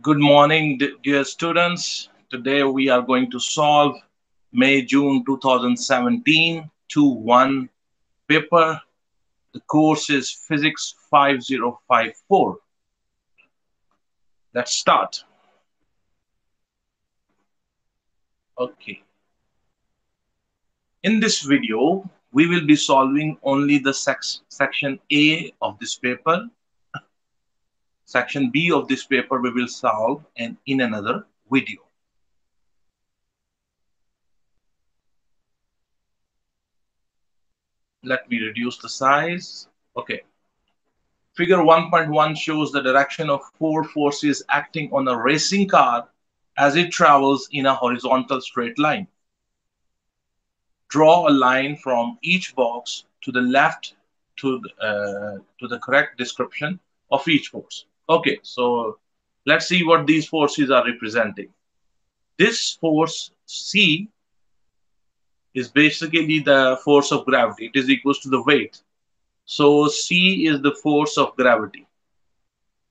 Good morning, dear students. Today we are going to solve May-June 2017 2-1 paper. The course is Physics 5054. Let's start. Okay. In this video, we will be solving only the section A of this paper. Section B of this paper we will solve in another video. Let me reduce the size. Okay. Figure 1.1 shows the direction of four forces acting on a racing car as it travels in a horizontal straight line. Draw a line from each box to the left to the correct description of each force. Okay, so let's see what these forces are representing. This force C is basically the force of gravity. It is equal to the weight. So C is the force of gravity.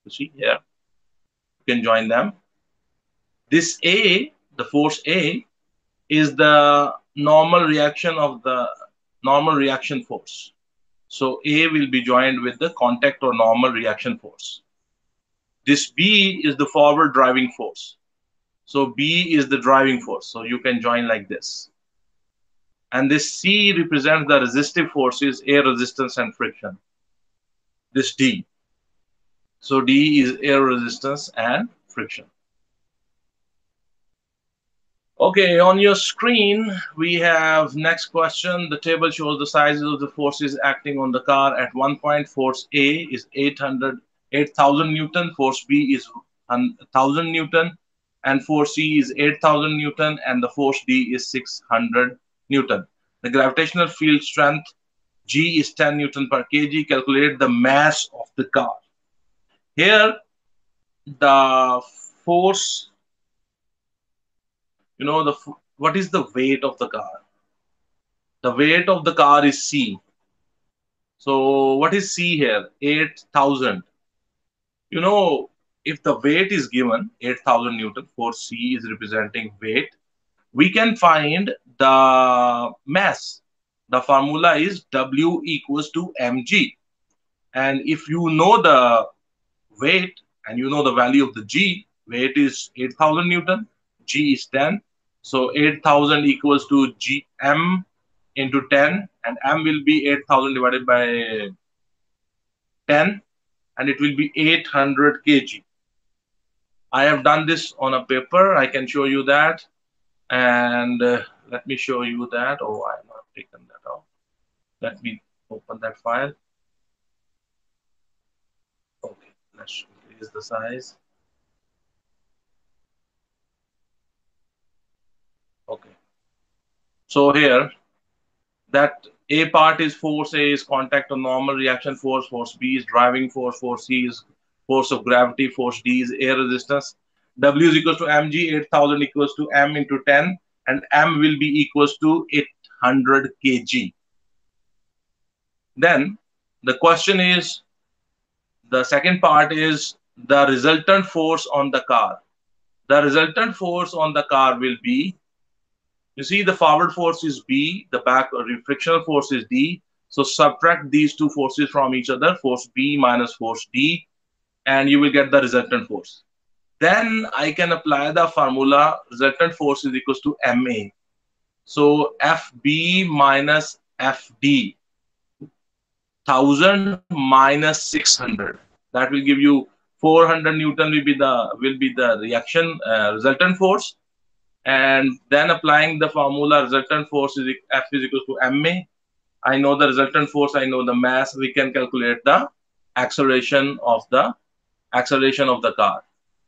You see here, you can join them. This A, the force A, is the normal reaction force. So A will be joined with the contact or normal reaction force. This B is the forward driving force. So B is the driving force. So you can join like this. And this C represents the resistive forces, air resistance and friction. This D. So D is air resistance and friction. Okay, on your screen, we have next question. The table shows the sizes of the forces acting on the car. At one point, force A is 8,000 Newton, force B is 1,000 Newton, and force C is 8,000 Newton, and the force D is 600 Newton. The gravitational field strength G is 10 Newton per kg. Calculate the mass of the car. Here, the force, what is the weight of the car? The weight of the car is C. So what is C here? 8,000. If the weight is given, 8,000 Newton, force C is representing weight, we can find the mass. The formula is W equals to mg. And if you know the weight and you know the value of the G, weight is 8,000 Newton, G is 10. So 8,000 equals to Gm into 10, and M will be 8,000 divided by 10, and it will be 800 kg. I have done this on a paper. I can show you that. And let me show you that. Oh, I have not taken that out. Let me open that file. Okay, let's increase the size. Okay. So here, that A part is force A is contact or normal reaction force, force B is driving force, force C is force of gravity, force D is air resistance. W is equals to mg, 8,000 equals to m into 10, and m will be equals to 800 kg. Then the question is, the second part is the resultant force on the car. The resultant force on the car will be, you see, the forward force is B, the back or frictional force is D. So subtract these two forces from each other, force B minus force D, and you will get the resultant force. Then I can apply the formula, resultant force is equals to MA. So FB minus FD, 1,000 minus 600. That will give you 400 Newton will be the reaction resultant force. And then applying the formula, resultant force is F is equal to MA. I know the resultant force, I know the mass. We can calculate the acceleration of the car.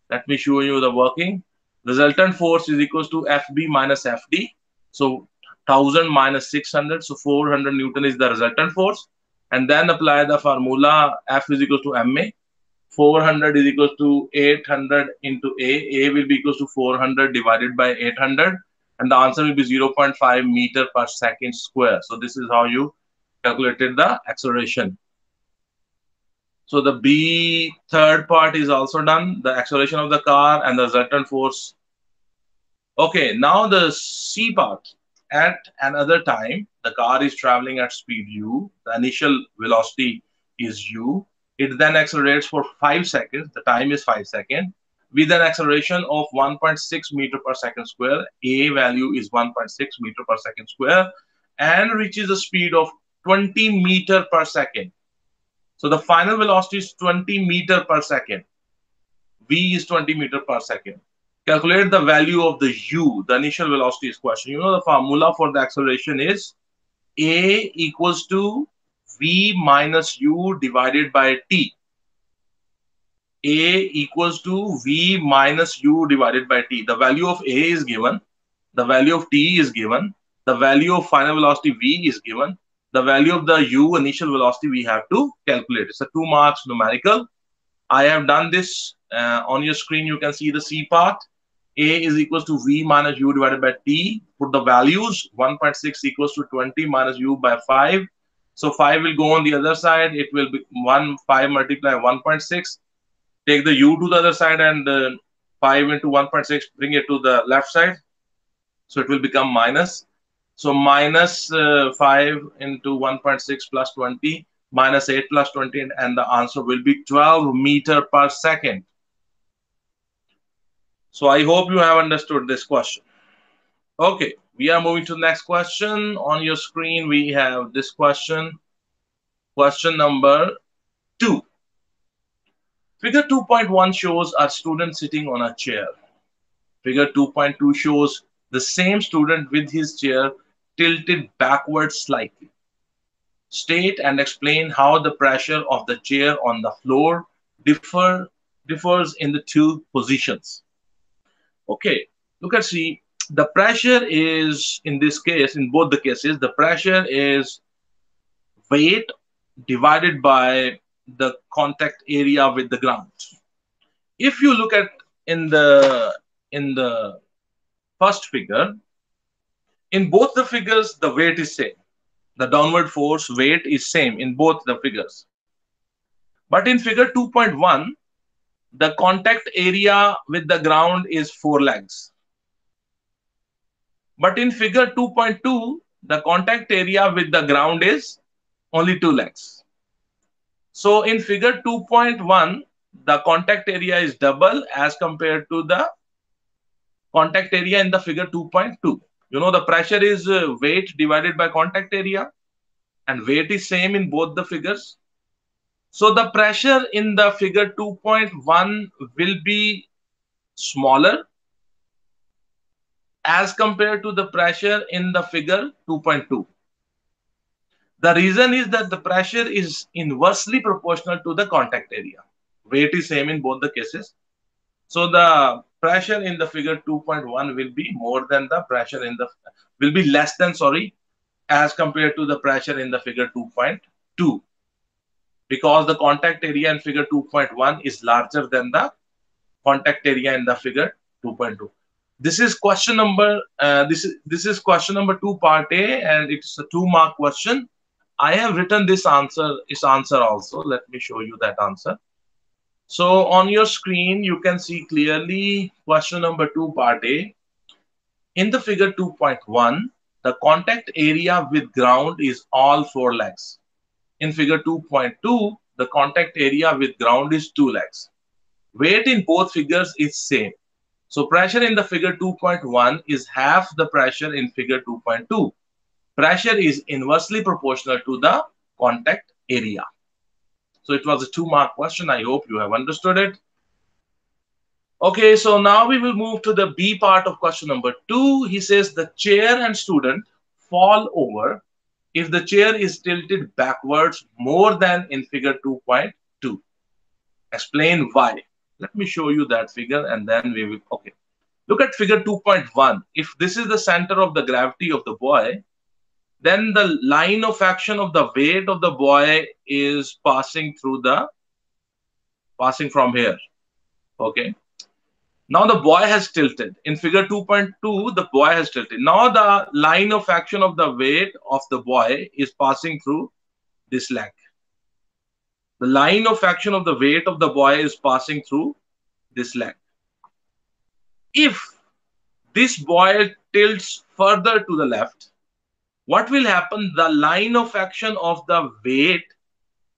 Let me show you the working. Resultant force is equal to FB minus FD. So 1,000 minus 600. So 400 Newton is the resultant force. And then apply the formula, F is equal to MA. 400 is equal to 800 into A. A will be equal to 400 divided by 800. And the answer will be 0.5 meter per second square. So this is how you calculated the acceleration. So the B third part is also done, the acceleration of the car and the resultant force. Okay, now the C part. At another time, the car is traveling at speed u. The initial velocity is u. It then accelerates for 5 seconds. The time is 5 seconds. With an acceleration of 1.6 meter per second square. A value is 1.6 meter per second square and reaches a speed of 20 meter per second. So the final velocity is 20 meter per second. V is 20 meter per second. Calculate the value of the u, the initial velocity is question. You know the formula for the acceleration is A equals to V minus u divided by t. A equals to V minus u divided by t. The value of A is given. The value of t is given. The value of final velocity V is given. The value of the u initial velocity we have to calculate. It's a 2 marks numerical. I have done this on your screen. You can see the C part. A is equals to V minus u divided by t. Put the values. 1.6 equals to 20 minus u by 5. So 5 will go on the other side. It will be 5 multiply 1.6. Take the u to the other side and 5 into 1.6, bring it to the left side. So it will become minus. So minus 5 into 1.6 plus 20 minus 8 plus 20, and the answer will be 12 meter per second. So I hope you have understood this question. Okay, we are moving to the next question. On your screen, we have this question. Question number 2. Figure 2.1 shows a student sitting on a chair. Figure 2.2 shows the same student with his chair tilted backwards slightly. State and explain how the pressure of the chair on the floor differs in the two positions. Okay, look at see. The pressure is, in this case, in both the cases, the pressure is weight divided by the contact area with the ground. If you look at in the first figure, in both the figures, the weight is same. The downward force weight is same in both the figures. But in figure 2.1, the contact area with the ground is 4 legs. But in figure 2.2, the contact area with the ground is only 2 legs. So in figure 2.1, the contact area is double as compared to the contact area in the figure 2.2. You know, the pressure is weight divided by contact area, and weight is same in both the figures. So the pressure in the figure 2.1 will be smaller as compared to the pressure in the figure 2.2. The reason is that the pressure is inversely proportional to the contact area. Weight is same in both the cases. So the pressure in the figure 2.1 will be more than the pressure in the, will be less than, sorry, as compared to the pressure in the figure 2.2. Because the contact area in figure 2.1 is larger than the contact area in the figure 2.2. This is question number, this is question number 2 part A, and it's a 2-mark question. I have written this answer also. Let me show you that answer. So on your screen, you can see clearly question number 2 part A. In the figure 2.1, the contact area with ground is all 4 legs. In figure 2.2, the contact area with ground is 2 legs. Weight in both figures is same. So pressure in the figure 2.1 is half the pressure in figure 2.2. Pressure is inversely proportional to the contact area. So it was a 2-mark question. I hope you have understood it. Okay, so now we will move to the B part of question number 2. He says the chair and student fall over if the chair is tilted backwards more than in figure 2.2. Explain why. Let me show you that figure and then we will, okay. Look at figure 2.1. If this is the center of the gravity of the boy, then the line of action of the weight of the boy is passing from here. Okay. Now the boy has tilted. In figure 2.2, the boy has tilted. Now the line of action of the weight of the boy is passing through this leg. The line of action of the weight of the boy is passing through this leg. If this boy tilts further to the left, what will happen? The line of action of the weight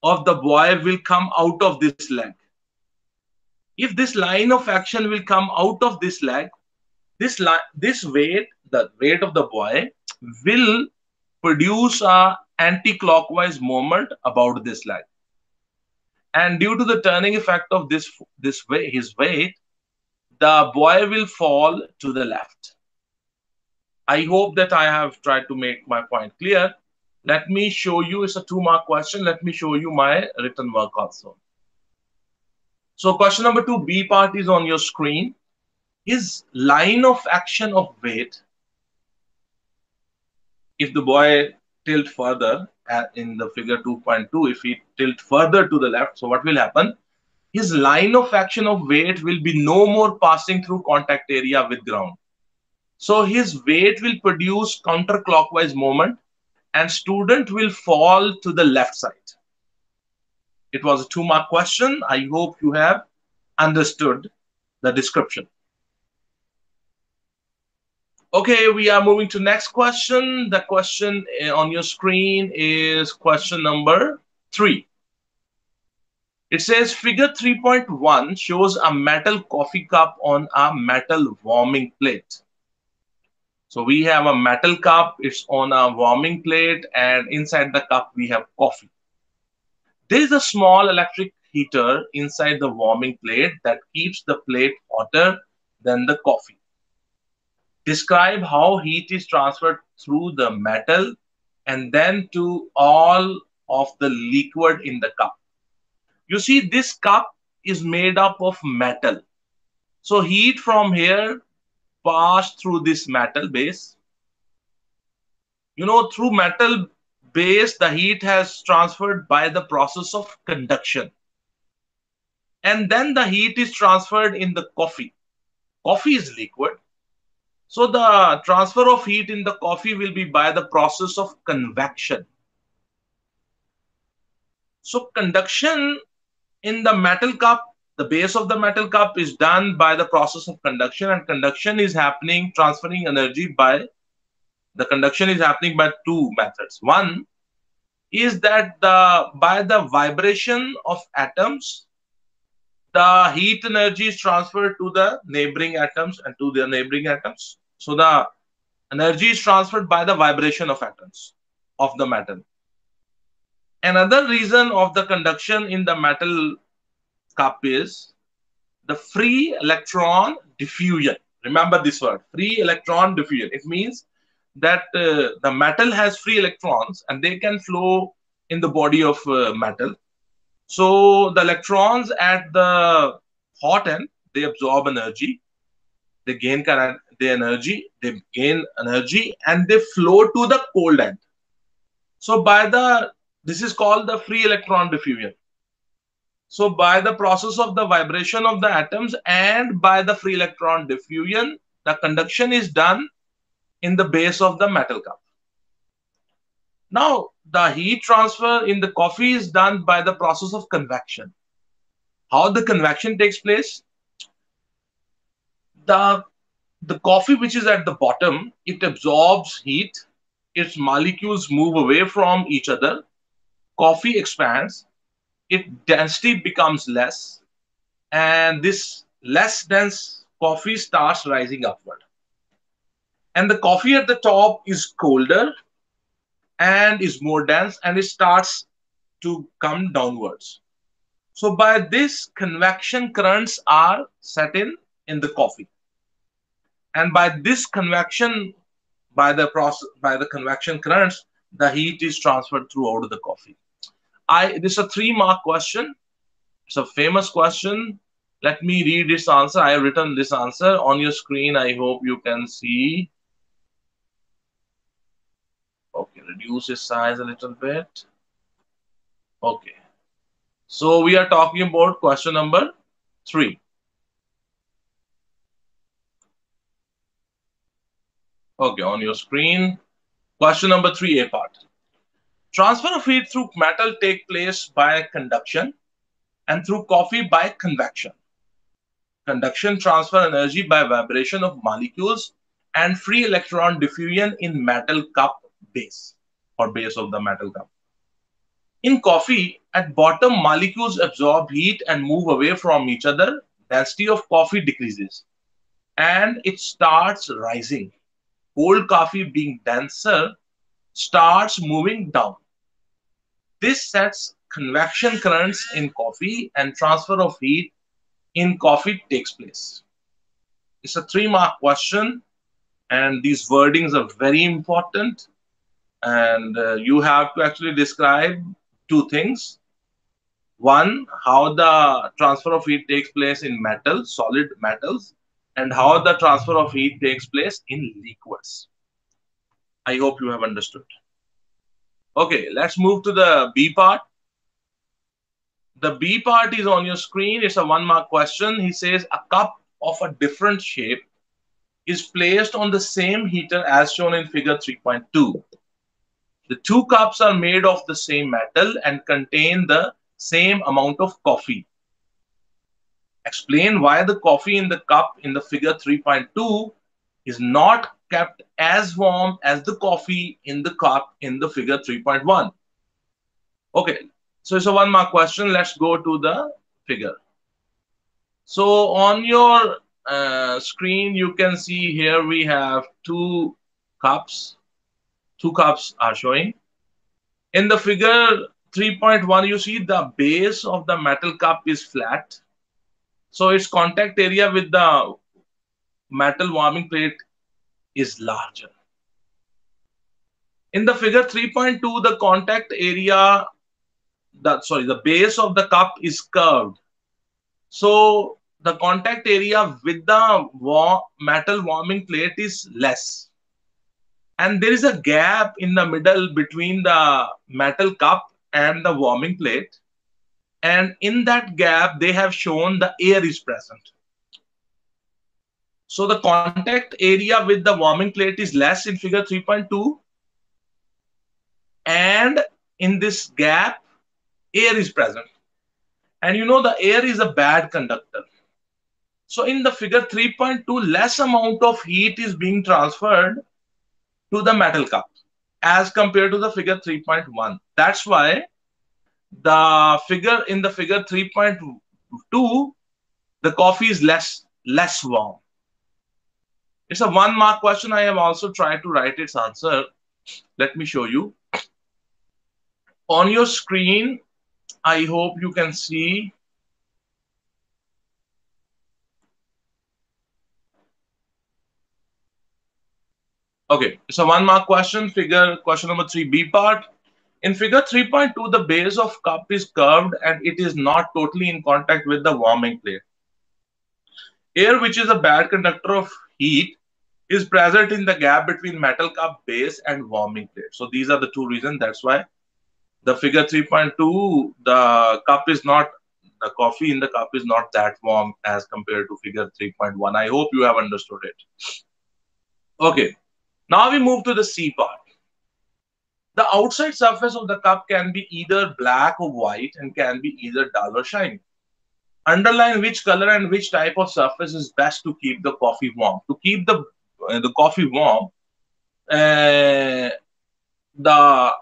of the boy will come out of this leg. If this line of action will come out of this leg, this weight, the weight of the boy, will produce a anti-clockwise moment about this leg. And due to the turning effect of his weight, the boy will fall to the left. I hope that I have tried to make my point clear. Let me show you, it's a 2-mark question. Let me show you my written work also. So question number 2, B part is on your screen. Is line of action of weight, if the boy tilt further in the figure 2.2, if he tilt further to the left, so what will happen? His line of action of weight will be no more passing through contact area with ground. So his weight will produce counterclockwise moment and student will fall to the left side. It was a 2-mark question. I hope you have understood the description. Okay, we are moving to next question. The question on your screen is question number 3. It says figure 3.1 shows a metal coffee cup on a metal warming plate. So we have a metal cup, it's on a warming plate, and inside the cup we have coffee. There is a small electric heater inside the warming plate that keeps the plate hotter than the coffee. Describe how heat is transferred through the metal and then to all of the liquid in the cup. You see, this cup is made up of metal. So heat from here passed through this metal base. You know, through metal base, the heat has transferred by the process of conduction. And then the heat is transferred in the coffee. Coffee is liquid. So the transfer of heat in the coffee will be by the process of convection. So conduction in the metal cup, the base of the metal cup is done by the process of conduction, and conduction is happening, transferring energy by, the conduction is happening by 2 methods. One is that by the vibration of atoms, the heat energy is transferred to the neighboring atoms and to the neighboring atoms. So the energy is transferred by the vibration of atoms of the metal. Another reason of the conduction in the metal cup is the free electron diffusion. Remember this word, free electron diffusion. It means that the metal has free electrons and they can flow in the body of metal. So the electrons at the hot end, they absorb energy, they gain energy, and they flow to the cold end. So this is called the free electron diffusion. So by the process of the vibration of the atoms and by the free electron diffusion, the conduction is done in the base of the metal cup. Now, the heat transfer in the coffee is done by the process of convection. How the convection takes place? The coffee which is at the bottom, it absorbs heat, its molecules move away from each other, coffee expands, its density becomes less, and this less dense coffee starts rising upward. And the coffee at the top is colder and is more dense, and it starts to come downwards. So by this, convection currents are set in the coffee. And by this convection, by the convection currents, the heat is transferred throughout the coffee. This is a 3-mark question. It's a famous question. Let me read this answer. I have written this answer on your screen. I hope you can see. Okay, reduce its size a little bit. Okay. So we are talking about question number 3. Okay, on your screen. Question number 3, A part. Transfer of heat through metal take place by conduction and through coffee by convection. Conduction transfer energy by vibration of molecules and free electron diffusion in metal cup base or base of the metal cup. In coffee, at bottom molecules absorb heat and move away from each other. Density of coffee decreases and it starts rising. Cold coffee being denser starts moving down. This sets convection currents in coffee and transfer of heat in coffee takes place. It's a 3-mark question and these wordings are very important and you have to actually describe two things. One, how the transfer of heat takes place in metal, solid metals, and how the transfer of heat takes place in liquids. I hope you have understood. Okay, let's move to the B part. The B part is on your screen. It's a 1-mark question. He says a cup of a different shape is placed on the same heater as shown in figure 3.2. The two cups are made of the same metal and contain the same amount of coffee. Explain why the coffee in the cup in the figure 3.2 is not kept as warm as the coffee in the cup in the figure 3.1. Okay, so it's a 1-mark question. Let's go to the figure. So on your screen, you can see here we have two cups. Two cups are showing. In the figure 3.1, you see the base of the metal cup is flat. So its contact area with the metal warming plate is larger. In the figure 3.2, the contact area, the base of the cup is curved. So the contact area with the metal warming plate is less. And there is a gap in the middle between the metal cup and the warming plate. And in that gap, they have shown the air is present. So the contact area with the warming plate is less in figure 3.2. And in this gap, air is present. And you know the air is a bad conductor. So in the figure 3.2, less amount of heat is being transferred to the metal cup as compared to the figure 3.1. That's why the figure in the figure 3.2, the coffee is less warm. It's a 1-mark question. I have also tried to write its answer. Let me show you. On your screen, I hope you can see. Okay, it's a 1-mark question. Question number 3, B part. In figure 3.2, the base of cup is curved and it is not totally in contact with the warming plate. Air, which is a bad conductor of heat, is present in the gap between metal cup base and warming plate. So these are the two reasons. That's why the figure 3.2, the coffee in the cup is not that warm as compared to figure 3.1. I hope you have understood it. Okay, now we move to the C part. The outside surface of the cup can be either black or white and can be either dull or shiny. Underline which color and which type of surface is best to keep the coffee warm. To keep the coffee warm, the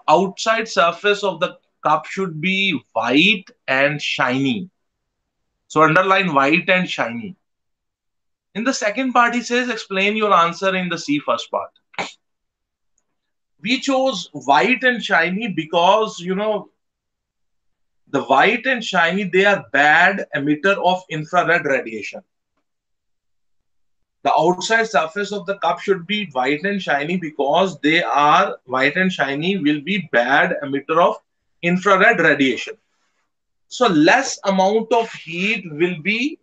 outside surface of the cup should be white and shiny. So underline white and shiny. In the second part, he says, explain your answer in the C first part. We chose white and shiny because, you know, the white and shiny, they are bad emitter of infrared radiation. The outside surface of the cup should be white and shiny because they are white and shiny will be bad emitter of infrared radiation. So less amount of heat will be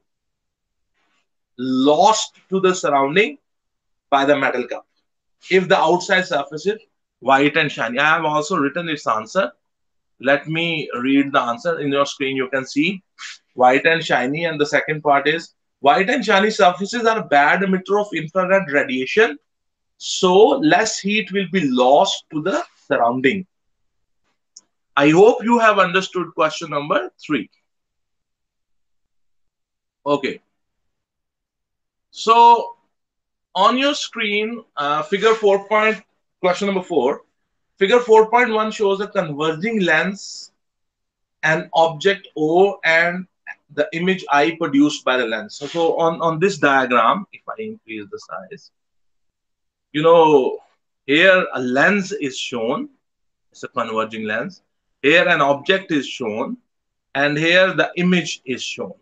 lost to the surrounding by the metal cup if the outside surface is white and shiny. I have also written its answer. Let me read the answer. In your screen, you can see white and shiny. And the second part is white and shiny surfaces are a bad emitter of infrared radiation. So less heat will be lost to the surrounding. I hope you have understood question number 3. Okay. So on your screen, figure 4 point, question number 4. Figure 4.1 shows a converging lens, an object O, and the image I produced by the lens. So on this diagram, if I increase the size, you know, here a lens is shown. It's a converging lens. Here an object is shown, and here the image is shown.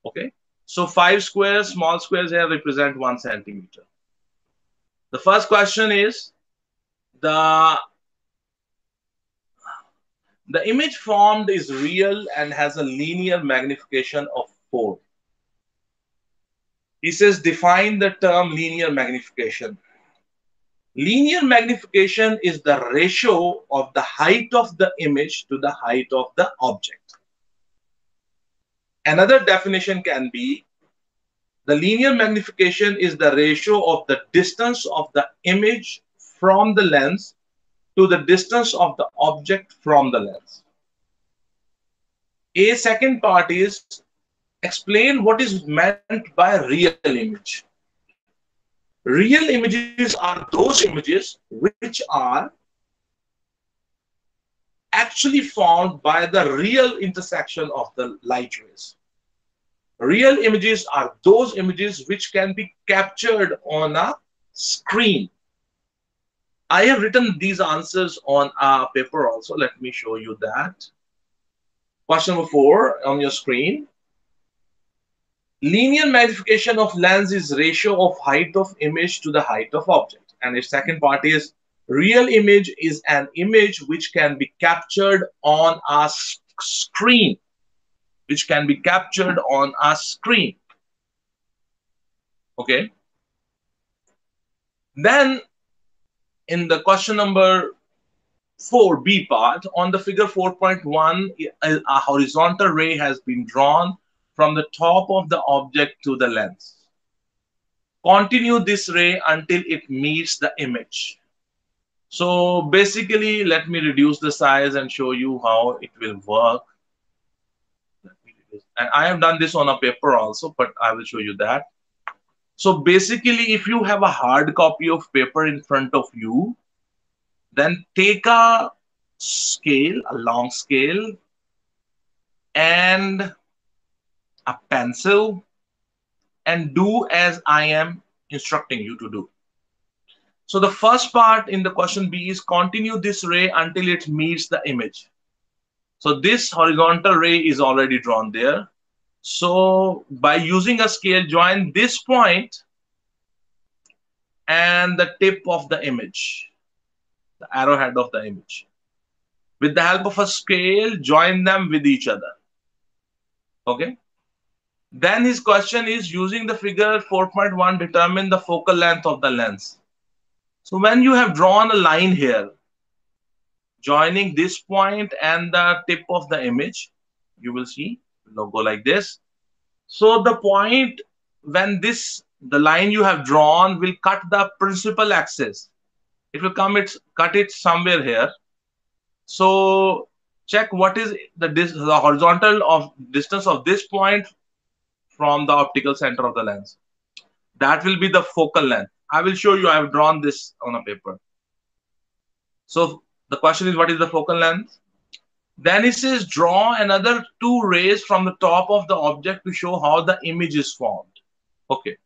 Okay. So 5 squares, small squares here represent 1 centimeter. The first question is the image formed is real and has a linear magnification of 4. He says define the term linear magnification. Linear magnification is the ratio of the height of the image to the height of the object. Another definition can be the linear magnification is the ratio of the distance of the image from the lens to the distance of the object from the lens. A second part is explain what is meant by real image. Real images are those images which are actually formed by the real intersection of the light rays. Real images are those images which can be captured on a screen. I have written these answers on a paper also. Let me show you that. Question number 4 on your screen. Linear magnification of lens is ratio of height of image to the height of object. And the second part is real image is an image which can be captured on a screen. Which can be captured on a screen. Okay. Then in the question number 4b part, on the figure 4.1, a horizontal ray has been drawn from the top of the object to the lens. Continue this ray until it meets the image. So basically, let me reduce the size and show you how it will work. And I have done this on a paper also, but I will show you that. So basically, if you have a hard copy of paper in front of you, then take a scale, a long scale, and a pencil, and do as I am instructing you to do. So the first part in the question B is continue this ray until it meets the image. So this horizontal ray is already drawn there. So by using a scale, join this point and the tip of the image, the arrowhead of the image. With the help of a scale, join them with each other. Okay. Then his question is using the figure 4.1, determine the focal length of the lens. So when you have drawn a line here, joining this point and the tip of the image, you will see it will go like this. So the point when the line you have drawn will cut the principal axis. It will cut it somewhere here. So check what is the horizontal of distance of this point from the optical center of the lens. That will be the focal length. I will show you. I have drawn this on a paper. So the question is, what is the focal length? Then it says draw another 2 rays from the top of the object to show how the image is formed. Okay.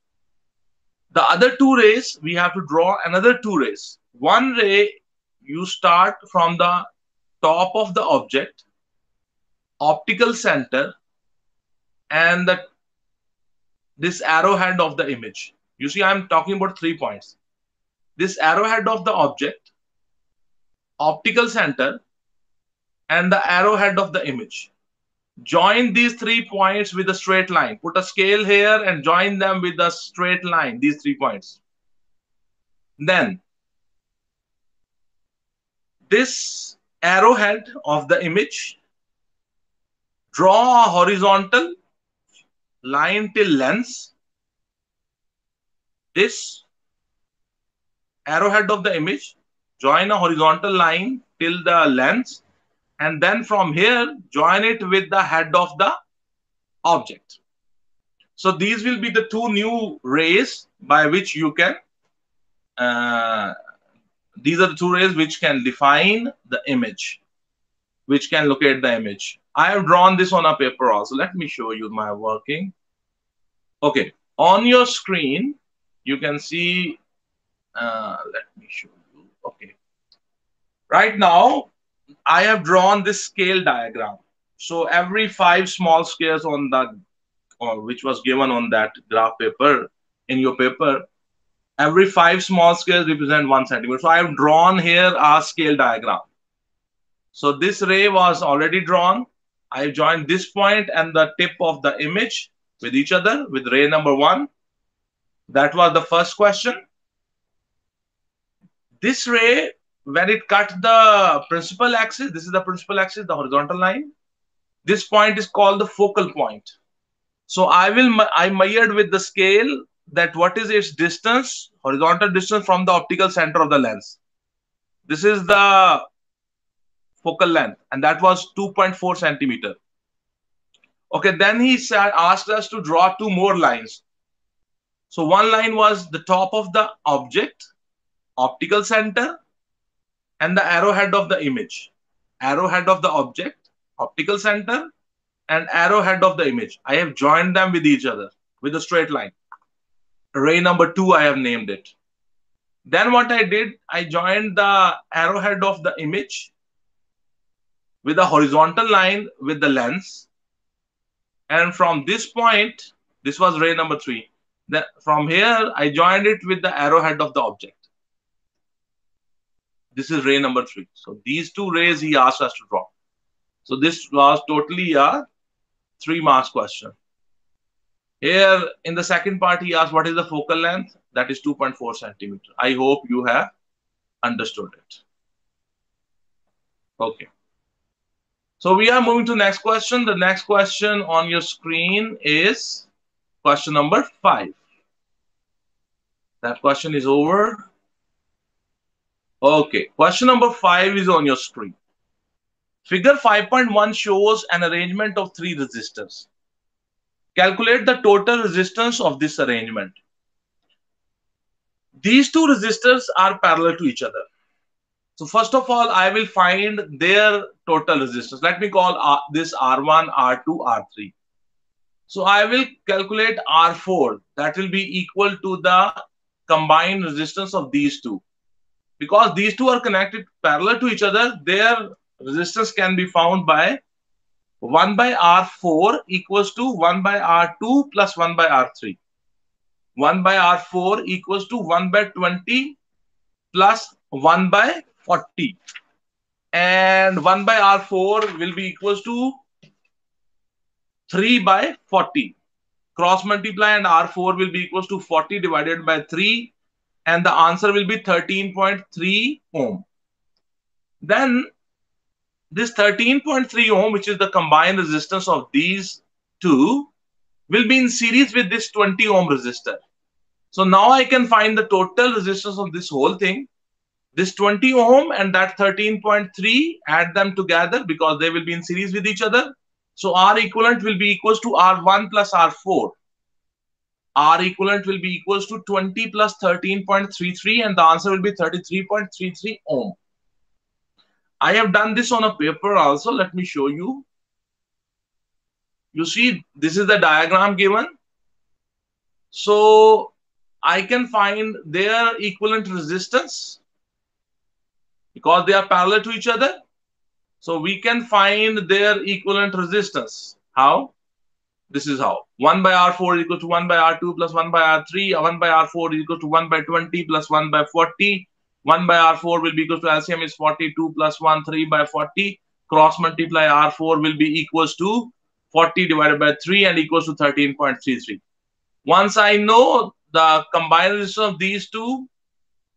The other 2 rays, we have to draw another 2 rays. One ray, you start from the top of the object, optical center, and this arrowhead of the image. You see, I'm talking about 3 points. This arrowhead of the object, optical center, and the arrowhead of the image. Join these 3 points with a straight line. Put a scale here and join them with a straight line, these 3 points. Then, this arrowhead of the image, draw a horizontal line till lens. This arrowhead of the image, join a horizontal line till the lens, and then from here join it with the head of the object. So these will be the two new rays by which you can uh, these are the two rays which can define the image, which can locate the image. I have drawn this on a paper also. Let me show you my working. Okay, on your screen you can see, let me show you. Okay, right now I have drawn this scale diagram. So every 5 small scales on the which was given on that graph paper in your paper, every 5 small scales represent 1 centimeter. So I have drawn here a scale diagram. So this ray was already drawn. I have joined this point and the tip of the image with each other with ray number 1. That was the first question. This ray, when it cut the principal axis, this is the principal axis, the horizontal line. This point is called the focal point. So I measured with the scale that what is its distance, horizontal distance from the optical center of the lens. This is the focal length, and that was 2.4 centimeter. Okay, then he asked us to draw 2 more lines. So one line was the top of the object, optical center, and the arrowhead of the image. Arrowhead of the object, optical center, and arrowhead of the image. I have joined them with each other with a straight line. Ray number 2, I have named it. Then what I did, I joined the arrowhead of the image with a horizontal line with the lens. And from this point, this was ray number 3. Then from here, I joined it with the arrowhead of the object. This is ray number 3. So these 2 rays he asked us to draw. So this was totally a 3 marks question. Here in the second part, he asked what is the focal length? That is 2.4 centimeter. I hope you have understood it. Okay. So we are moving to next question. The next question on your screen is question number 5. That question is over. Okay. Question number 5 is on your screen. Figure 5.1 shows an arrangement of 3 resistors. Calculate the total resistance of this arrangement. These 2 resistors are parallel to each other. So first of all, I will find their total resistance. Let me call this R1, R2, R3. So I will calculate R4. That will be equal to the combined resistance of these 2. Because these 2 are connected parallel to each other, their resistance can be found by 1 by R4 equals to 1 by R2 plus 1 by R3. 1 by R4 equals to 1 by 20 plus 1 by 40. And 1 by R4 will be equals to 3 by 40. Cross multiply and R4 will be equals to 40 divided by 3. And the answer will be 13.3 ohm. Then this 13.3 ohm, which is the combined resistance of these 2, will be in series with this 20 ohm resistor. So now I can find the total resistance of this whole thing. This 20 ohm and that 13.3, add them together because they will be in series with each other. So R equivalent will be equals to R1 plus R4. R equivalent will be equals to 20 plus 13.33 and the answer will be 33.33 ohm. I have done this on a paper also. Let me show you. You see, this is the diagram given. So I can find their equivalent resistance because they are parallel to each other. So we can find their equivalent resistance. How? This is how. 1 by R4 is equal to 1 by R2 plus 1 by R3. 1 by R4 is equal to 1 by 20 plus 1 by 40. 1 by R4 will be equal to LCM is 42 plus 1, 3 by 40. Cross multiply R4 will be equals to 40 divided by 3 and equals to 13.33. Once I know the combined resistance of these 2,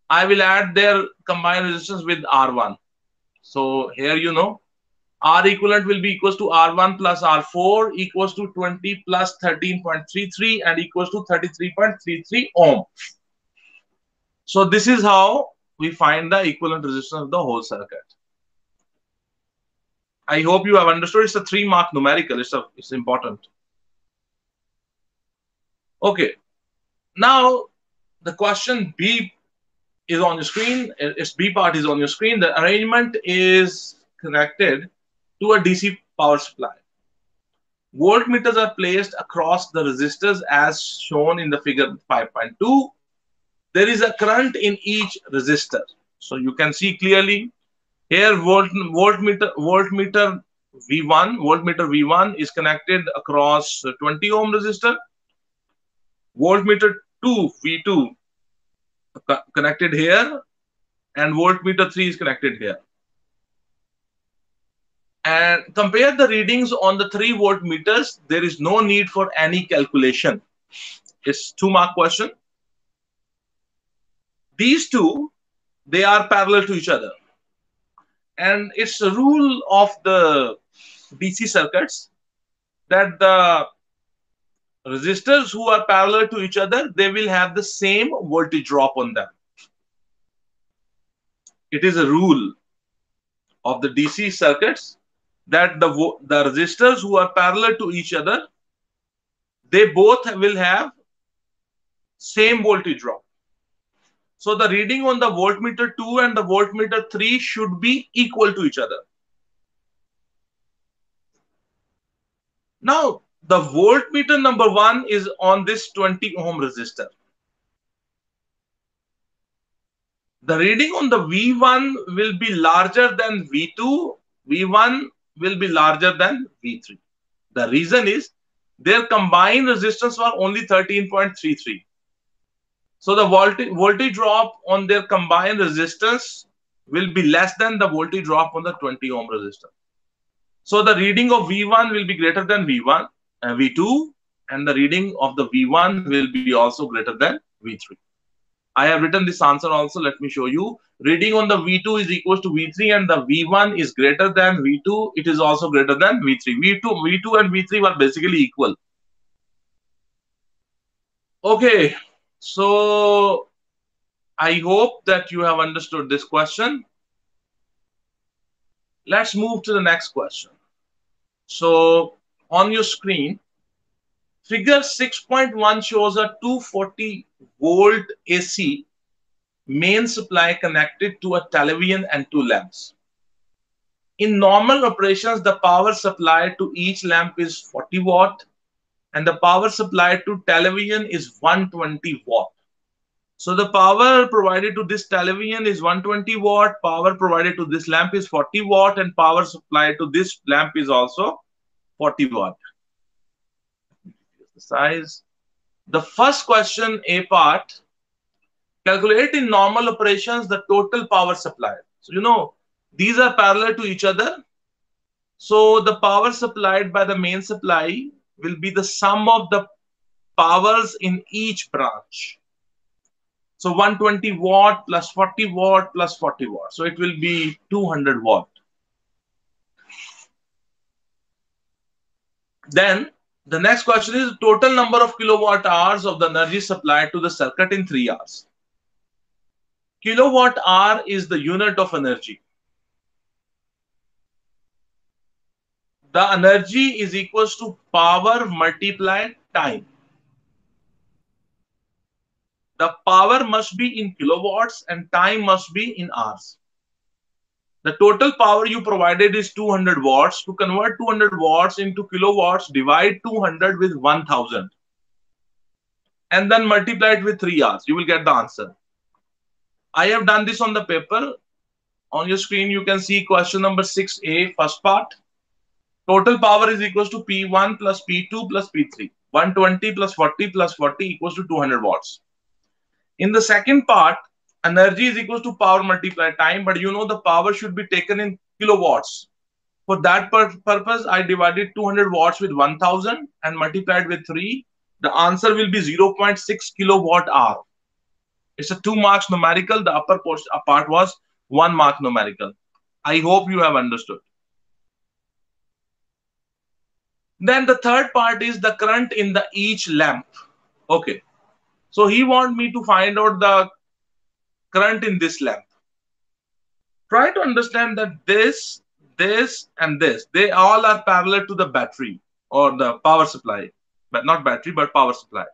I will add their combined resistance with R1. So here you know. R equivalent will be equals to R1 plus R4 equals to 20 plus 13.33 and equals to 33.33 ohm. So this is how we find the equivalent resistance of the whole circuit. I hope you have understood. It's a 3-mark numerical. It's important. Okay. Now the question B is on your screen. Its B part is on your screen. The arrangement is connected to a DC power supply. Voltmeters are placed across the resistors as shown in the figure 5.2. There is a current in each resistor. So you can see clearly here voltmeter V1 is connected across 20 ohm resistor. Voltmeter 2 V2 connected here, and voltmeter 3 is connected here. And compare the readings on the 3 voltmeters. There is no need for any calculation. It's 2-mark question. These two, they are parallel to each other. And it's a rule of the DC circuits that the resistors who are parallel to each other, they will have the same voltage drop on them. It is a rule of the DC circuits that the resistors who are parallel to each other, they both will have same voltage drop. So the reading on the voltmeter 2 and the voltmeter 3 should be equal to each other. Now, the voltmeter number 1 is on this 20 ohm resistor. The reading on the V1 will be larger than V2. V1 will be larger than V3. The reason is their combined resistance was only 13.33. So the voltage drop on their combined resistance will be less than the voltage drop on the 20 ohm resistor. So the reading of V1 will be greater than V2, and the reading of the V1 will be also greater than V3. I have written this answer also. Let me show you. Reading on the V2 is equal to V3 and the V1 is greater than V2. It is also greater than V3. V2 and V3 were basically equal. Okay. So I hope that you have understood this question. Let's move to the next question. So on your screen, figure 6.1 shows a 240 volt AC main supply connected to a television and 2 lamps. In normal operations, the power supplied to each lamp is 40 watt and the power supplied to television is 120 watt. So the power provided to this television is 120 watt, power provided to this lamp is 40 watt, and power supplied to this lamp is also 40 watt. The size. The first question, A part, calculate in normal operations the total power supplied. So you know, these are parallel to each other. So the power supplied by the main supply will be the sum of the powers in each branch. So 120 watt plus 40 watt plus 40 watt. So it will be 200 watt. Then the next question is total number of kilowatt hours of the energy supplied to the circuit in 3 hours. Kilowatt hour is the unit of energy. The energy is equals to power multiplied time. The power must be in kilowatts and time must be in hours. The total power you provided is 200 watts. To convert 200 watts into kilowatts, divide 200 with 1000 and then multiply it with 3 hours. You will get the answer. I have done this on the paper. On your screen, you can see question number 6A, first part. Total power is equals to P1 plus P2 plus P3. 120 plus 40 plus 40 equals to 200 watts. In the second part, energy is equals to power multiplied time, but you know the power should be taken in kilowatts. For that purpose, I divided 200 watts with 1000 and multiplied with 3. The answer will be 0.6 kilowatt hour. It's a 2 marks numerical. The upper part was 1 mark numerical. I hope you have understood. Then the third part is the current in the each lamp. Okay. So he wants me to find out the current in this lamp. Try to understand that this and this, they all are parallel to the battery or the power supply, but not battery, but power supply.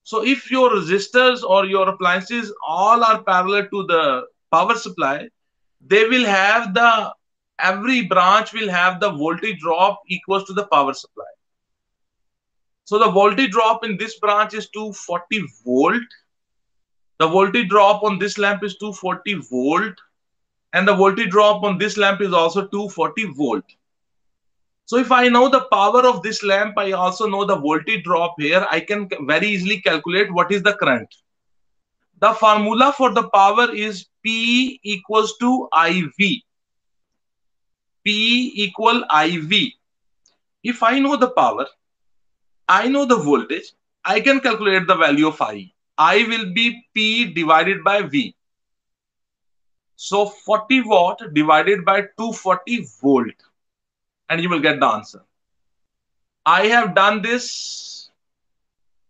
So if your resistors or your appliances all are parallel to the power supply, they will have the, every branch will have the voltage drop equals to the power supply. So the voltage drop in this branch is 240 volt. The voltage drop on this lamp is 240 volt. And the voltage drop on this lamp is also 240 volt. So if I know the power of this lamp, I also know the voltage drop here. I can very easily calculate what is the current. The formula for the power is P equals to IV. P equal IV. If I know the power, I know the voltage, I can calculate the value of I. I will be P divided by V. So 40 watt divided by 240 volt, and you will get the answer. I have done this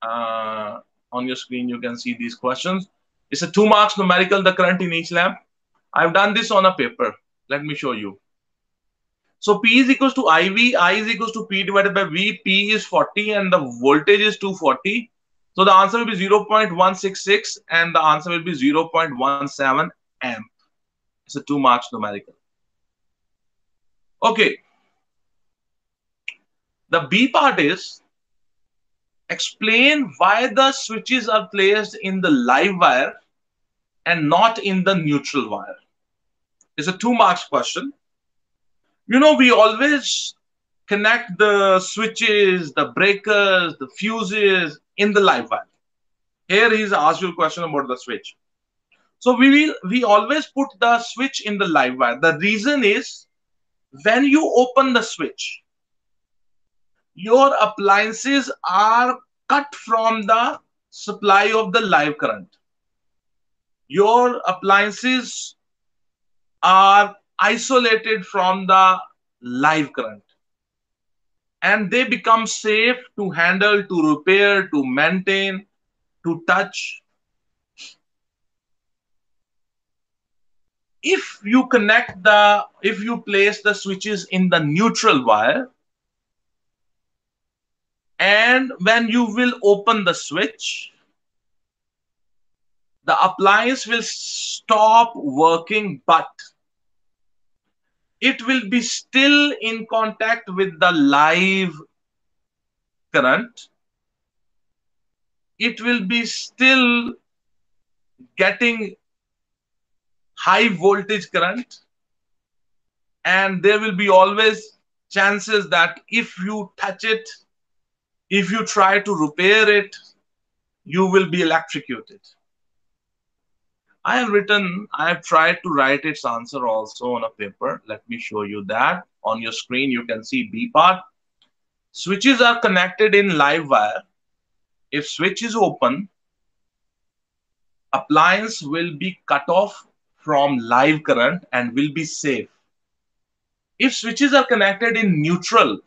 on your screen. You can see these questions. It's a 2 marks numerical, the current in each lamp. I've done this on a paper. Let me show you. So P is equals to IV, I is equals to P divided by V, P is 40 and the voltage is 240. So the answer will be 0.166 and the answer will be 0.17 amp. It's a 2 marks numerical. Okay. The B part is explain why the switches are placed in the live wire and not in the neutral wire. It's a 2 marks question. You know, we always connect the switches, the breakers, the fuses in the live wire. Here he's asked you a question about the switch. So we always put the switch in the live wire. The reason is when you open the switch, your appliances are cut from the supply of the live current. Your appliances are isolated from the live current. And they become safe to handle, to repair, to maintain, to touch. If you place the switches in the neutral wire, and when you will open the switch, the appliance will stop working, but it will be still in contact with the live current. It will be still getting high voltage current, and there will be always chances that if you touch it, if you try to repair it, you will be electrocuted. I have tried to write its answer also on a paper. Let me show you that. On your screen, you can see B part. Switches are connected in live wire. If switch is open, appliance will be cut off from live current and will be safe. If switches are connected in neutral,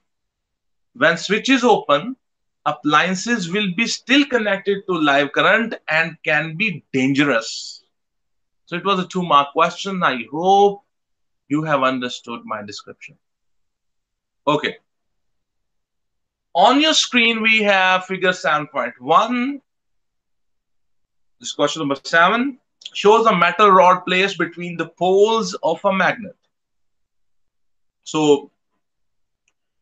when switch is open, appliances will be still connected to live current and can be dangerous. So it was a 2 mark question. I hope you have understood my description. Okay. On your screen, we have figure 7.1. This question number 7 shows a metal rod placed between the poles of a magnet. So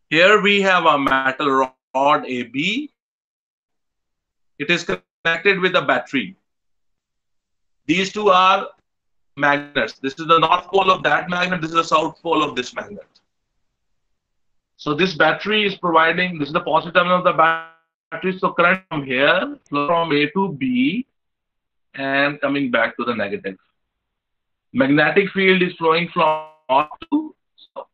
here we have a metal rod AB. It is connected with a battery. These two are magnets. This is the north pole of that magnet. This is the south pole of this magnet. So this battery is providing, this is the positive terminal of the battery. So current from here, flow from A to B and coming back to the negative. Magnetic field is flowing from north to south.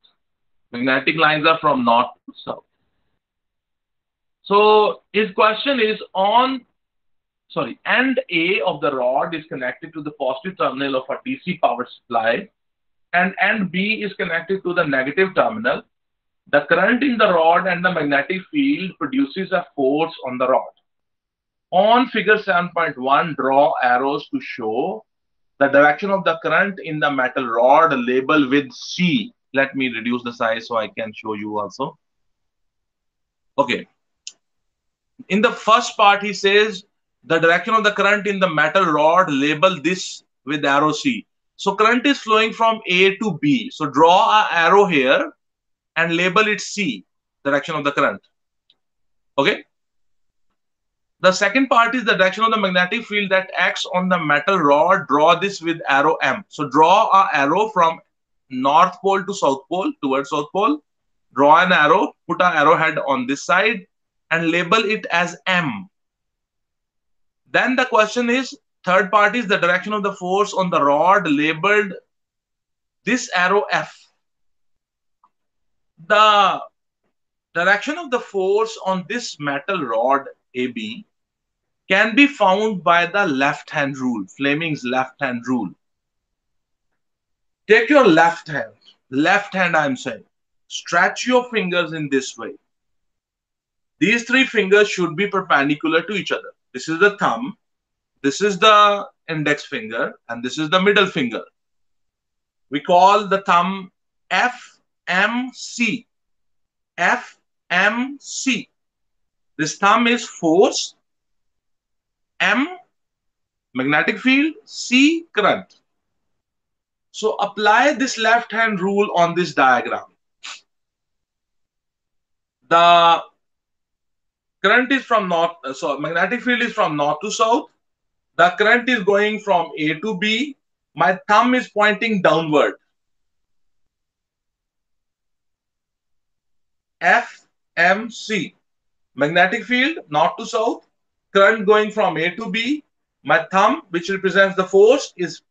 Magnetic lines are from north to south. So his question is end A of the rod is connected to the positive terminal of a DC power supply and end B is connected to the negative terminal. The current in the rod and the magnetic field produces a force on the rod. On figure 7.1, draw arrows to show the direction of the current in the metal rod labeled with C. Let me reduce the size so I can show you also. Okay. In the first part, he says the direction of the current in the metal rod, label this with arrow C. So current is flowing from A to B. So draw an arrow here and label it C, direction of the current. Okay. The second part is the direction of the magnetic field that acts on the metal rod. Draw this with arrow M. So draw an arrow from North Pole to South Pole, towards South Pole. Draw an arrow, put an arrowhead on this side and label it as M. Then the question is, third part is the direction of the force on the rod, labeled this arrow F. The direction of the force on this metal rod AB can be found by the left-hand rule, Fleming's left-hand rule. Take your left hand I'm saying, stretch your fingers in this way. These three fingers should be perpendicular to each other. This is the thumb, this is the index finger, and this is the middle finger. We call the thumb FMC. FMC. This thumb is force, M, magnetic field, C, current. So apply this left-hand rule on this diagram. The current is from north, so magnetic field is from north to south. The current is going from A to B. My thumb is pointing downward. FMC. Magnetic field, north to south. Current going from A to B. My thumb, which represents the force, is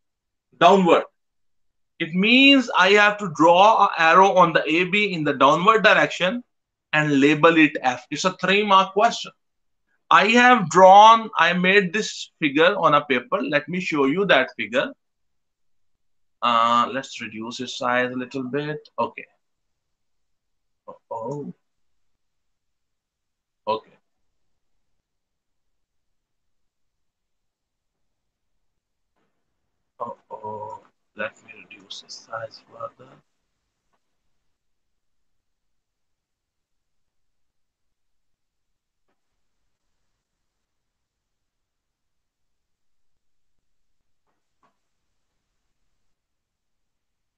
downward. It means I have to draw an arrow on the AB in the downward direction and label it F. It's a 3-mark question. I made this figure on a paper. Let me show you that figure. Let's reduce its size a little bit. Okay. Oh. Okay. Oh. Let me reduce the size further.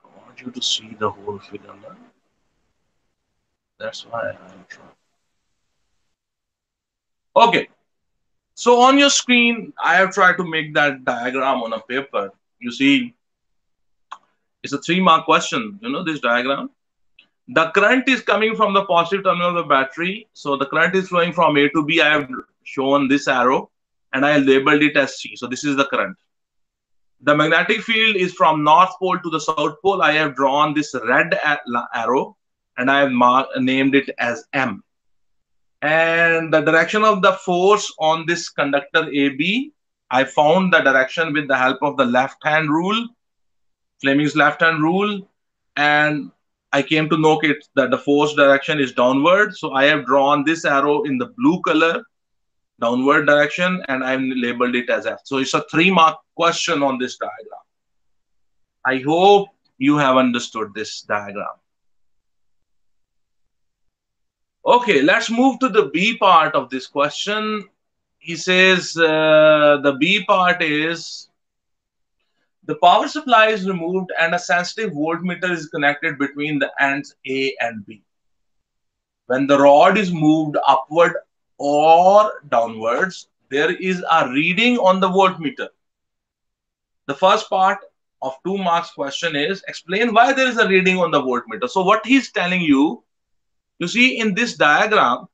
I want you to see the whole figure now. That's why I'm trying. Okay. So on your screen, I have tried to make that diagram on a paper. You see, it's a 3-mark question, you know, this diagram. The current is coming from the positive terminal of the battery. So the current is flowing from A to B. I have shown this arrow and I labeled it as C. So this is the current. The magnetic field is from North Pole to the South Pole. I have drawn this red arrow and I have named it as M. And the direction of the force on this conductor AB, I found the direction with the help of the left-hand rule, Fleming's left-hand rule, and I came to know that the force direction is downward. So I have drawn this arrow in the blue color, downward direction, and I've labeled it as F. So it's a 3-mark question on this diagram. I hope you have understood this diagram. Okay, let's move to the B part of this question. He says the B part is, the power supply is removed and a sensitive voltmeter is connected between the ends A and B. When the rod is moved upward or downwards, there is a reading on the voltmeter. The first part of 2 marks question is, explain why there is a reading on the voltmeter. So what he's telling you, you see in this diagram,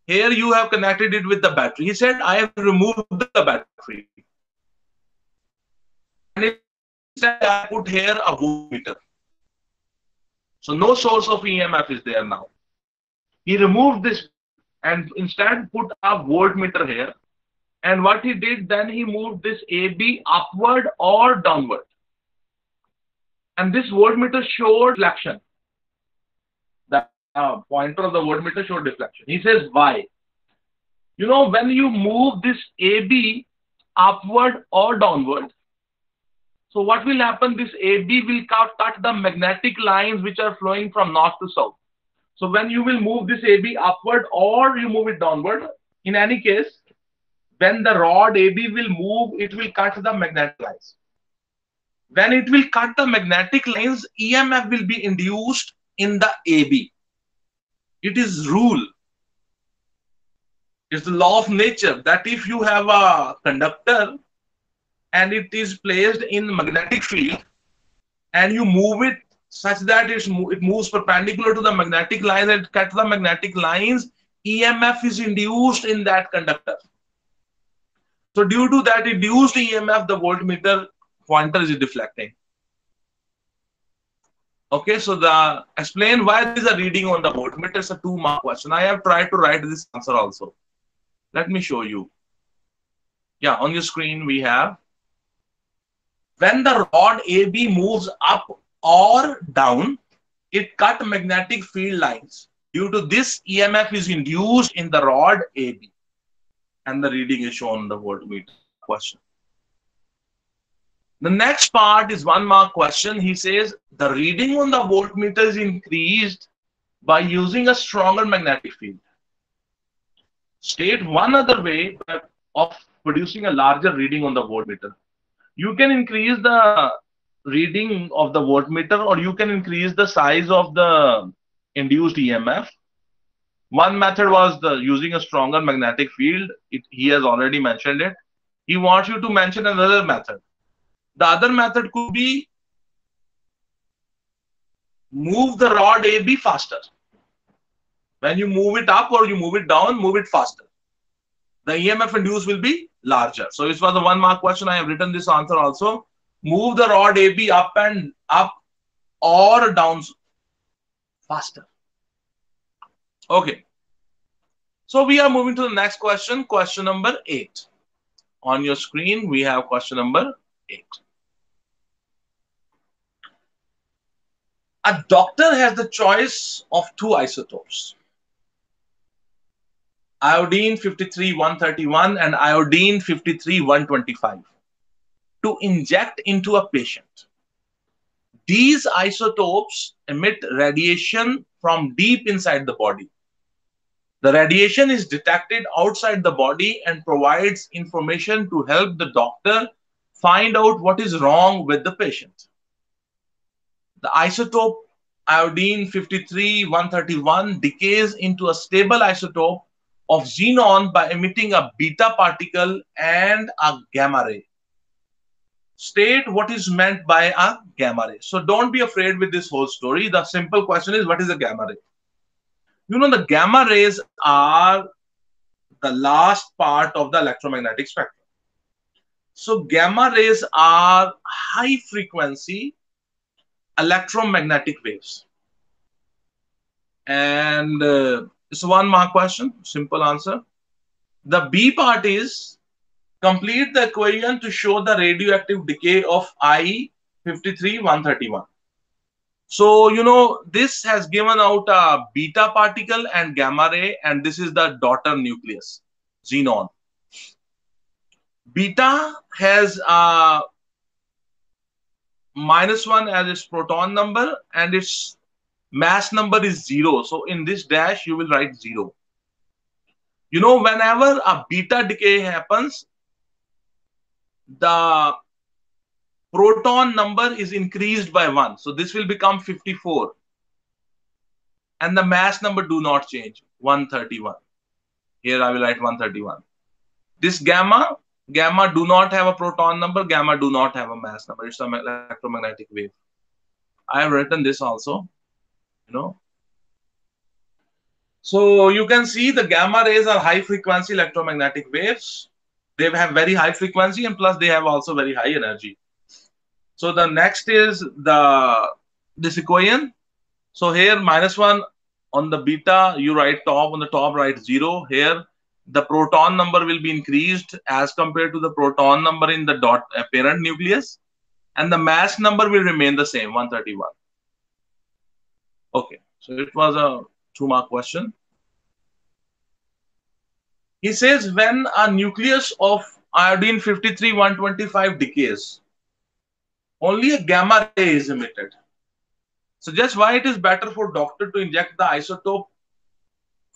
here you have connected it with the battery. He said, I have removed the battery. And instead, I put here a voltmeter. So no source of EMF is there now. He removed this and instead put a voltmeter here. And what he did, then he moved this AB upward or downward. And this voltmeter showed deflection. The pointer of the voltmeter showed deflection. He says, why? You know, when you move this AB upward or downward, So what will happen? This AB will cut the magnetic lines which are flowing from north to south. So when you will move this AB upward or you move it downward, in any case, when the rod AB will move, it will cut the magnetic lines. When it will cut the magnetic lines, EMF will be induced in the AB. It is rule. It's the law of nature that if you have a conductor and it is placed in magnetic field and you move it such that it moves perpendicular to the magnetic lines and cuts the magnetic lines, EMF is induced in that conductor. So due to that induced EMF, the voltmeter pointer is deflecting. Okay, so the explain why there is a reading on the voltmeter. It's a 2-mark question. I have tried to write this answer also. Let me show you. Yeah, on your screen we have, when the rod AB moves up or down, it cut magnetic field lines. Due to this, EMF is induced in the rod AB. And the reading is shown on the voltmeter question. The next part is 1-mark question. He says the reading on the voltmeter is increased by using a stronger magnetic field. State one other way of producing a larger reading on the voltmeter. You can increase the reading of the voltmeter or you can increase the size of the induced EMF. One method was using a stronger magnetic field. He has already mentioned it. He wants you to mention another method. The other method could be move the rod AB faster. When you move it up or you move it down, move it faster. The EMF induced will be larger. So it was a 1-mark question. I have written this answer also. Move the rod AB up or down faster. Okay. So we are moving to the next question. Question number 8. On your screen, we have question number 8. A doctor has the choice of 2 isotopes, iodine 53-131 and iodine 53-125, to inject into a patient. These isotopes emit radiation from deep inside the body. The radiation is detected outside the body and provides information to help the doctor find out what is wrong with the patient. The isotope iodine 53-131 decays into a stable isotope of xenon by emitting a beta particle and a gamma ray. State what is meant by a gamma ray. So don't be afraid with this whole story. The simple question is, what is a gamma ray? You know, the gamma rays are the last part of the electromagnetic spectrum. So gamma rays are high frequency electromagnetic waves. And it's a 1-mark question, simple answer. The B part is complete the equation to show the radioactive decay of I 53-131. So, you know, this has given out a beta particle and gamma ray, and this is the daughter nucleus, xenon. Beta has a -1 as its proton number and its mass number is 0. So in this dash, you will write 0. You know, whenever a beta decay happens, the proton number is increased by 1. So this will become 54. And the mass number do not change, 131. Here I will write 131. This gamma do not have a proton number, gamma do not have a mass number. It's an electromagnetic wave. I have written this also, you know. So you can see the gamma rays are high frequency electromagnetic waves. They have very high frequency and plus they have also very high energy. So the next is this equation. So here -1 on the beta, you write top, on the top write 0. Here the proton number will be increased as compared to the proton number in the parent nucleus, and the mass number will remain the same, 131. Okay, so it was a 2-mark question. He says when a nucleus of iodine 53-125 decays, only a gamma ray is emitted. So just why it is better for doctor to inject the isotope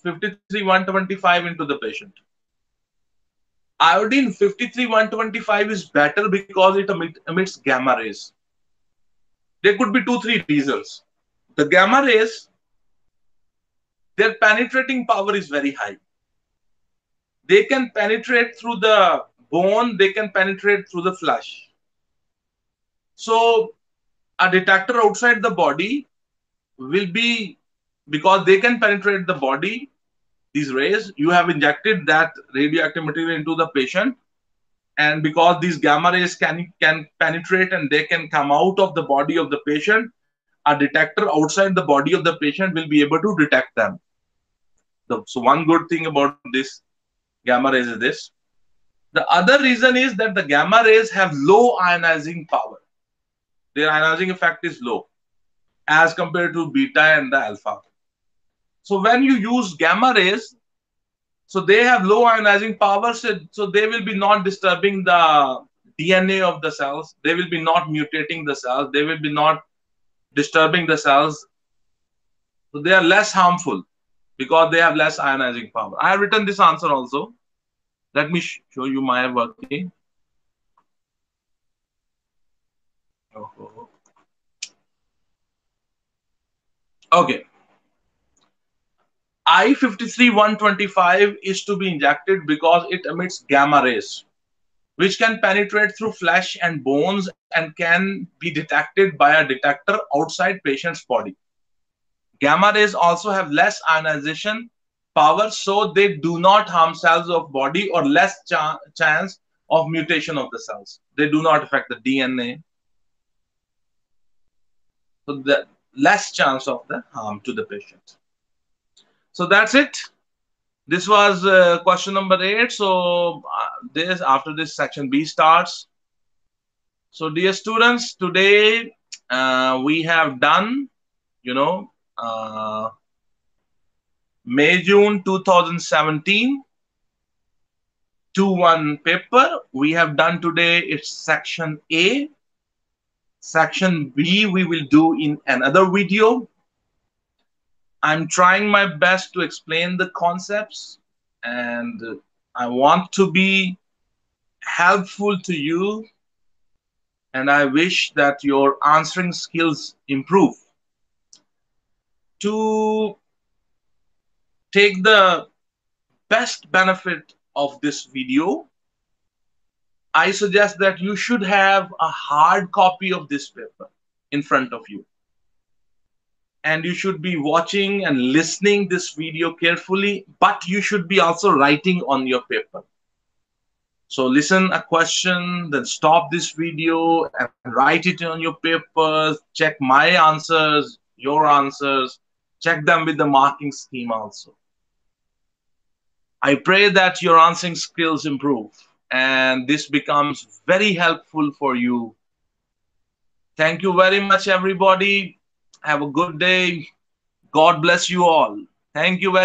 53-125 into the patient. Iodine 53-125 is better because it emits gamma rays. There could be 2-3 reasons. The gamma rays, their penetrating power is very high. They can penetrate through the bone, they can penetrate through the flesh. So a detector outside the body will be, because they can penetrate the body, these rays, you have injected that radioactive material into the patient, and because these gamma rays can penetrate and they can come out of the body of the patient, a detector outside the body of the patient will be able to detect them. So one good thing about this gamma rays is this. The other reason is that the gamma rays have low ionizing power. Their ionizing effect is low as compared to beta and the alpha. So when you use gamma rays, so they have low ionizing power, so they will be not disturbing the DNA of the cells. They will be not mutating the cells. They will be not disturbing the cells. So they are less harmful because they have less ionizing power. I have written this answer also. Let me show you my working. Okay. I-53-125 is to be injected because it emits gamma rays, which can penetrate through flesh and bones and can be detected by a detector outside patient's body. Gamma rays also have less ionization power, so they do not harm cells of body or less chance of mutation of the cells. They do not affect the DNA. So the less chance of the harm to the patient. So that's it. This was question number 8. So this after this section B starts. So dear students, today we have done, May June 2017 2-1 paper. We have done today. It's section A. Section B we will do in another video. I'm trying my best to explain the concepts, and I want to be helpful to you, and I wish that your answering skills improve. To take the best benefit of this video, I suggest that you should have a hard copy of this paper in front of you. And you should be watching and listening this video carefully, but you should be also writing on your paper. So listen a question, then stop this video and write it on your papers. Check my answers, your answers. Check them with the marking scheme also. I pray that your answering skills improve and this becomes very helpful for you. Thank you very much, everybody. Have a good day. God bless you all. Thank you very much.